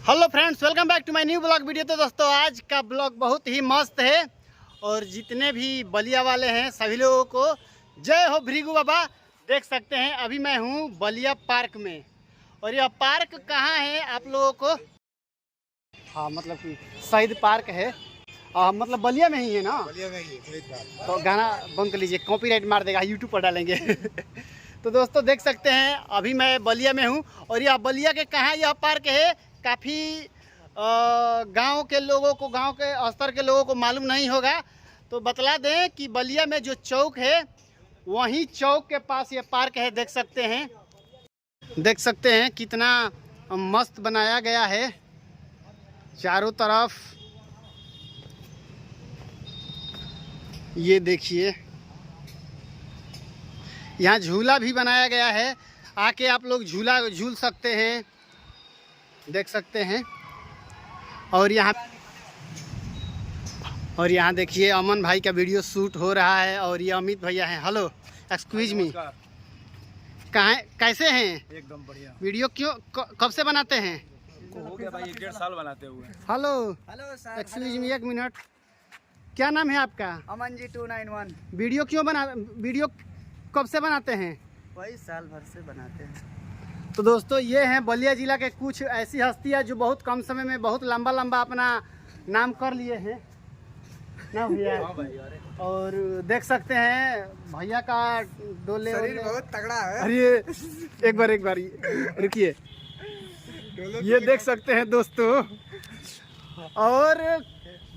Hello friends, welcome back to my new blog video. तो दोस्तों आज का ब्लॉग बहुत ही मस्त है और जितने भी बलिया वाले हैं सभी लोगों को जय हो भृगु बाबा। देख सकते हैं अभी मैं हूँ बलिया पार्क में और यह पार्क कहाँ है आप लोगों को, हाँ मतलब कि शहीद पार्क है, मतलब बलिया में ही है ना। बलिया में ही है। तो गाना बंद कर लीजिए, कॉपीराइट मार देगा, यूट्यूब पर डालेंगे। तो दोस्तों देख सकते हैं अभी मैं बलिया में हूँ और यह बलिया के कहाँ यह पार्क है। काफ़ी गांव के लोगों को, गांव के स्तर के लोगों को मालूम नहीं होगा, तो बतला दें कि बलिया में जो चौक है वहीं चौक के पास ये पार्क है। देख सकते हैं कितना मस्त बनाया गया है चारों तरफ। ये देखिए यहाँ झूला भी बनाया गया है, आके आप लोग झूला झूल सकते हैं, देख सकते हैं। और यहाँ देखिए अमन भाई का वीडियो शूट हो रहा है और ये अमित भैया हैं। हेलो, एक्सक्यूज मी, कहाँ कैसे हैं? एकदम बढ़िया। वीडियो क्यों कब से बनाते हैं? हो गया भाई 1.5 साल बनाते हुए। Hello hello sir, excuse me, एक मिनट, क्या नाम है आपका? अमन जी 291। वीडियो कब से बनाते हैं? वही साल भर से बनाते हैं। तो दोस्तों ये हैं बलिया जिला के कुछ ऐसी हस्तियाँ जो बहुत कम समय में बहुत लंबा अपना नाम कर लिए हैं ना भैया। और देख सकते हैं भैया का डोले शरीर बहुत तगड़ा है। अरे एक बार रुकिए, ये देख सकते हैं दोस्तों। और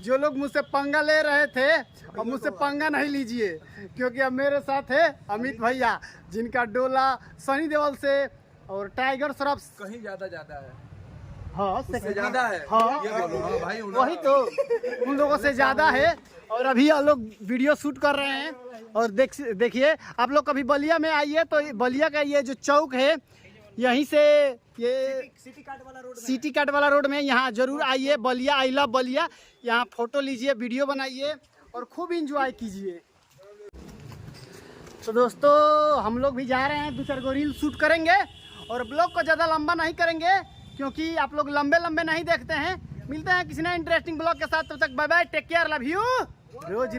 जो लोग मुझसे पंगा ले रहे थे अब मुझसे पंगा नहीं लीजिए, क्योंकि अब मेरे साथ है अमित भैया जिनका डोला सनी देओल से और टाइगर श्रॉफ कहीं ज्यादा है। हाँ उससे ज्यादा है। हाँ ये बोलो, हाँ भाई वही तो, उन लोगों से ज़्यादा है। और अभी हम लोग वीडियो शूट कर रहे हैं और देखिए आप लोग कभी बलिया में आइए तो बलिया का ये जो चौक है यहीं से ये सिटी कार्ट वाला रोड में यहाँ जरूर आइए। बलिया, आई लव बलिया, यहाँ फोटो लीजिए, वीडियो बनाइए और खूब इंजॉय कीजिए। तो दोस्तों हम लोग भी जा रहे हैं, 2-4 गो रील शूट करेंगे और ब्लॉग को ज़्यादा लंबा नहीं करेंगे क्योंकि आप लोग लंबे नहीं देखते हैं। मिलते हैं किसी नए इंटरेस्टिंग ब्लॉग के साथ, तब तक bye bye, take care, love you, rose.